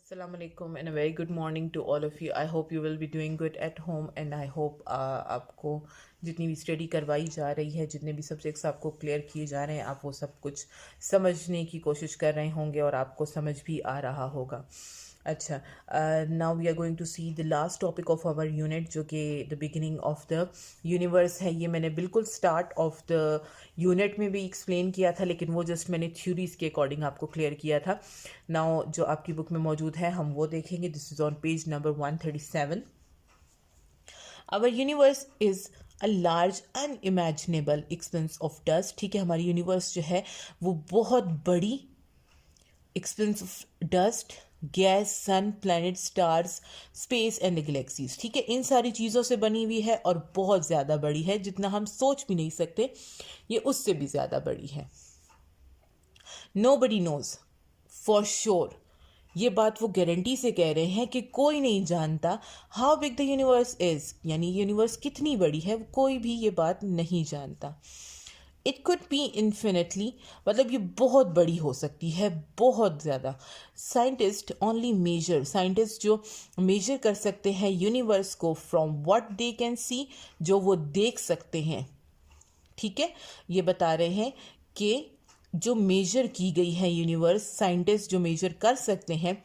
Assalamu alaikum and a very good morning to all of you. I hope you will be doing good at home and I hope आपको जितनी भी study करवाई जा रही है, जितने भी सब्जेक्ट्स आपको क्लियर किए जा रहे हैं, आप वो सब कुछ समझने की कोशिश कर रहे होंगे और आपको समझ भी आ रहा होगा. अच्छा, now we are going to see the last topic of our unit, जो कि the beginning of the universe है. ये मैंने बिल्कुल स्टार्ट ऑफ द यूनिट में भी एक्सप्लेन किया था, लेकिन वो जस्ट मैंने थ्योरीज के अकॉर्डिंग आपको क्लियर किया था. नाउ जो आपकी बुक में मौजूद है हम वो देखेंगे. This is on page number 137. Our universe is a large unimaginable expanse of dust. ठीक है, हमारी यूनिवर्स जो है वो बहुत बड़ी expanse of dust, gas, sun, planet, stars, space and the galaxies. ठीक है, इन सारी चीज़ों से बनी हुई है और बहुत ज़्यादा बड़ी है. जितना हम सोच भी नहीं सकते ये उससे भी ज़्यादा बड़ी है. नोबडी नोज फॉर श्योर, ये बात वो गारंटी से कह रहे हैं कि कोई नहीं जानता how big the universe is, यानी यूनिवर्स कितनी बड़ी है कोई भी ये बात नहीं जानता. इट कुड बी इन्फिनिटली, मतलब ये बहुत बड़ी हो सकती है, बहुत ज़्यादा. साइंटिस्ट ओनली मेजर, साइंटिस्ट जो मेजर कर सकते हैं यूनिवर्स को from what they can see, जो वो देख सकते हैं. ठीक है, ये बता रहे हैं कि जो मेजर की गई है यूनिवर्स, साइंटिस्ट जो मेजर कर सकते हैं,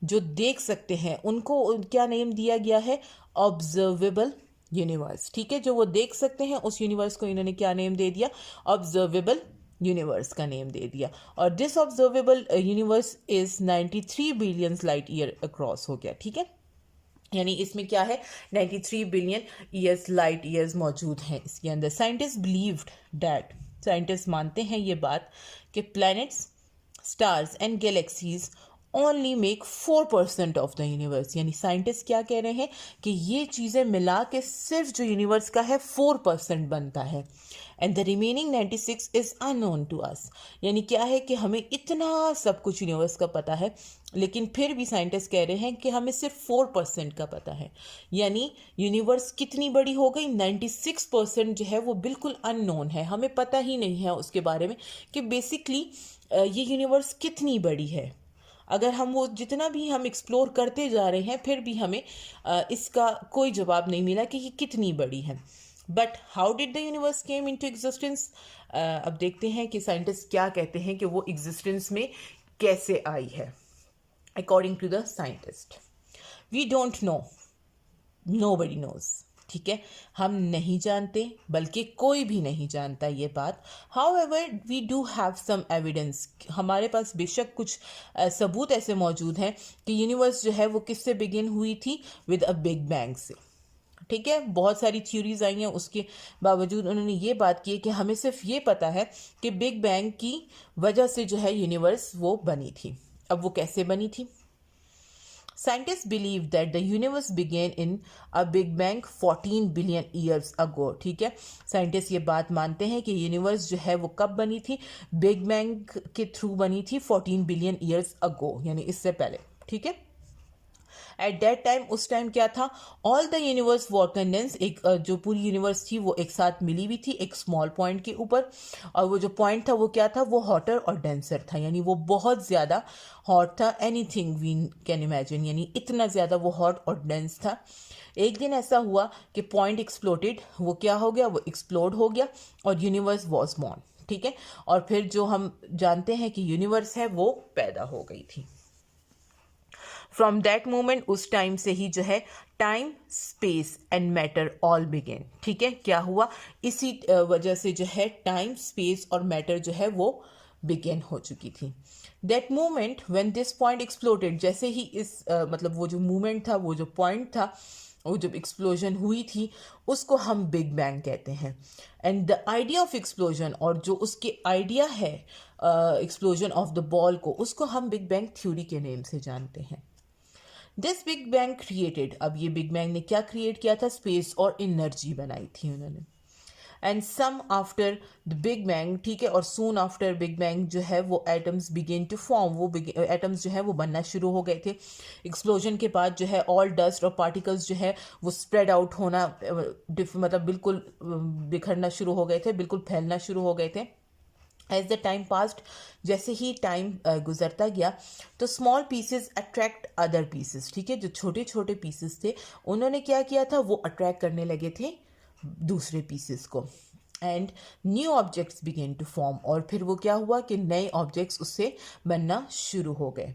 जो देख सकते हैं, उनको क्या नेम दिया गया है? Observable universe. ठीक है, जो वो देख सकते हैं उस यूनिवर्स को इन्होंने क्या नेम दे दिया? ऑब्जर्वेबल यूनिवर्स का नेम दे दिया. और this observable universe is 93 billion light year across हो गया. ठीक है, यानी इसमें क्या है? 93 बिलियन ईयर्स लाइट ईयर्स मौजूद हैं इसके अंदर. साइंटिस्ट बिलीव्ड दैट, साइंटिस्ट मानते हैं ये बात कि planets, stars and galaxies only make 4% of the universe. यानी साइंटिस्ट क्या कह रहे हैं कि ये चीज़ें मिला के सिर्फ जो यूनिवर्स का है 4% बनता है. And the remaining 96 is unknown to us. यानी क्या है कि हमें इतना सब कुछ यूनिवर्स का पता है, लेकिन फिर भी साइंटिस्ट कह रहे हैं कि हमें सिर्फ 4% का पता है. यानी यूनिवर्स कितनी बड़ी हो गई? 96% जो है वो बिल्कुल अननोन है, हमें पता ही नहीं है उसके बारे में कि बेसिकली ये यूनिवर्स कितनी बड़ी है. अगर हम वो जितना भी हम एक्सप्लोर करते जा रहे हैं फिर भी हमें इसका कोई जवाब नहीं मिला कि ये कितनी बड़ी है. But how did the universe came into existence? अब देखते हैं कि साइंटिस्ट क्या कहते हैं कि वो एग्जिस्टेंस में कैसे आई है. According to the scientist, we don't know, nobody knows. ठीक है, हम नहीं जानते, बल्कि कोई भी नहीं जानता ये बात. However we do have some evidence, हमारे पास बेशक कुछ सबूत ऐसे मौजूद हैं कि यूनिवर्स जो है वो किससे बिगिन हुई थी? विद अ बिग बैंग से. ठीक है, बहुत सारी थ्योरीज आई हैं, उसके बावजूद उन्होंने ये बात की है कि हमें सिर्फ ये पता है कि बिग बैंग की वजह से जो है यूनिवर्स वो बनी थी. अब वो कैसे बनी थी? Scientists believe that the universe began in a big bang 14 billion years ago. ठीक है, साइंटिस्ट ये बात मानते हैं कि यूनिवर्स जो है वो कब बनी थी? बिग बैंग के थ्रू बनी थी 14 बिलियन ईयर्स अगो, यानी इससे पहले. ठीक है, एट दैट टाइम, उस टाइम क्या था? All the universe war condense, एक जो पूरी यूनिवर्स थी वो एक साथ मिली हुई थी एक स्मॉल पॉइंट के ऊपर. और वो जो पॉइंट था वो क्या था? वो हॉटर और डेंसर था, यानी वो बहुत ज़्यादा हॉट था. एनीथिंग वी कैन इमेजिन, यानी इतना ज़्यादा वो हॉट और डेंस था. एक दिन ऐसा हुआ कि पॉइंट एक्सप्लोडेड. वो क्या हो गया? वो एक्सप्लोड हो गया और यूनिवर्स वॉज बॉर्न. ठीक है, और फिर जो हम जानते हैं कि यूनिवर्स है वो पैदा हो गई थी. फ्रॉम दैट मोमेंट, उस टाइम से ही जो है time, space and matter all began. ठीक है, क्या हुआ? इसी वजह से जो है टाइम, स्पेस और मैटर जो है वो बिगेन हो चुकी थी. That moment when this point exploded, जैसे ही इस मतलब वो जो मोमेंट था, वो जो पॉइंट था, वो जब एक्सप्लोजन हुई थी उसको हम बिग बैंग कहते हैं. And the idea of explosion, और जो उसके आइडिया है एक्सप्लोजन ऑफ द बॉल को, उसको हम बिग बैंग थ्योरी के नेम से जानते हैं. दिस बिग बैंग क्रिएटेड, अब ये बिग बैंग ने क्या क्रिएट किया था? स्पेस और एनर्जी बनाई थी उन्होंने. And some after the big bang, ठीक है, और सून आफ्टर बिग बैंग जो है वो एटम्स बिगेन टू फॉर्म, वो एटम्स जो है वो बनना शुरू हो गए थे. एक्सप्लोजन के बाद जो है ऑल डस्ट और पार्टिकल्स जो है वो स्प्रेड आउट होना, मतलब बिल्कुल बिखरना शुरू हो गए थे, बिल्कुल फैलना शुरू हो गए थे. एज द टाइम पास्ट, जैसे ही टाइम गुजरता गया तो small pieces attract other pieces, ठीक है, जो छोटे छोटे पीसेस थे उन्होंने क्या किया था, वो अट्रैक्ट करने लगे थे दूसरे पीसेस को, and new objects began to form, और फिर वो क्या हुआ कि नए ऑब्जेक्ट्स उससे बनना शुरू हो गए।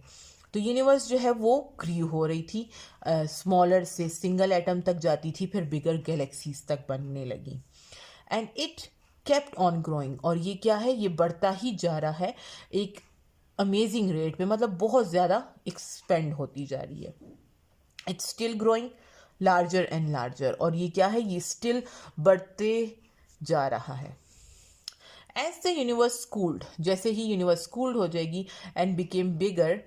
तो यूनिवर्स जो है वो ग्रीव हो रही थी, स्मॉलर से सिंगल एटम तक जाती थी, फिर बिगर गैलेक्सीज तक बनने लगी, and it kept on growing, और ये क्या है, ये बढ़ता ही जा रहा है एक अमेजिंग रेट पे, मतलब बहुत ज़्यादा एक्सपेंड होती जा रही है। It's still growing larger and larger, और ये क्या है, ये स्टिल बढ़ते जा रहा है। एज द यूनिवर्स कूल्ड, जैसे ही यूनिवर्स कूल्ड हो जाएगी एंड बिकेम बिगर,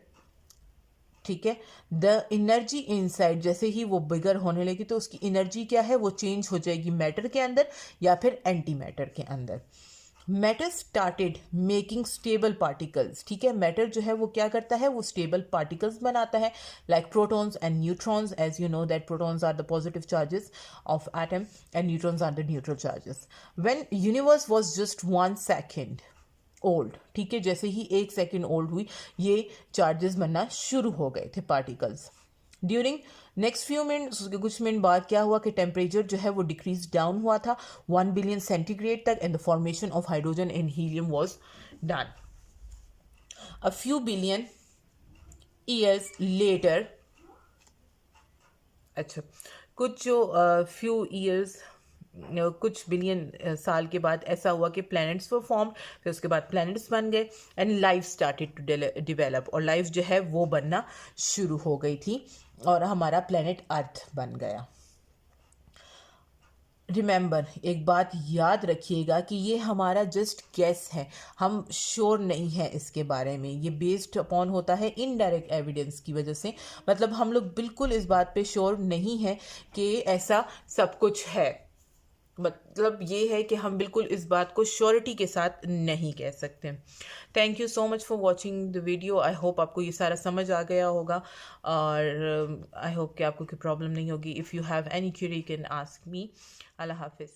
ठीक है, द एनर्जी इनसाइड, जैसे ही वो बिगर होने लगी तो उसकी एनर्जी क्या है, वो चेंज हो जाएगी मैटर के अंदर या फिर एंटी मैटर के अंदर। Matter started making stable particles, ठीक है, मैटर जो है वो क्या करता है, वो स्टेबल पार्टिकल्स बनाता है, like protons and neutrons, as you know that protons are the positive charges of atom and neutrons are the neutral charges. When universe was just 1 second old, ठीक है, जैसे ही 1 सेकेंड ओल्ड हुई ये charges बनना शुरू हो गए थे particles. During next few minutes, उसके कुछ मिनट बाद क्या हुआ कि टेम्परेचर जो है वो डिक्रीज डाउन हुआ था 1 बिलियन सेंटीग्रेड तक, and the formation of hydrogen and helium was done. A few billion years later, अच्छा, कुछ जो फ्यू ईयर्स, कुछ बिलियन साल के बाद ऐसा हुआ कि प्लैनेट्स वर फॉर्म, फिर उसके बाद प्लैनेट्स बन गए and life started to develop, और लाइफ जो है वो बनना शुरू हो गई थी और हमारा प्लैनेट अर्थ बन गया। रिमेंबर, एक बात याद रखिएगा कि ये हमारा जस्ट गेस है, हम श्योर नहीं है इसके बारे में, ये बेस्ड अपॉन होता है इनडायरेक्ट एविडेंस की वजह से, मतलब हम लोग बिल्कुल इस बात पे श्योर नहीं है कि ऐसा सब कुछ है, मतलब ये है कि हम बिल्कुल इस बात को श्योरिटी के साथ नहीं कह सकते। Thank you so much for watching the video, I hope आपको ये सारा समझ आ गया होगा, और आई होप कि आपको कोई प्रॉब्लम नहीं होगी। If you have any query you can ask me. अल्लाह हाफिज़।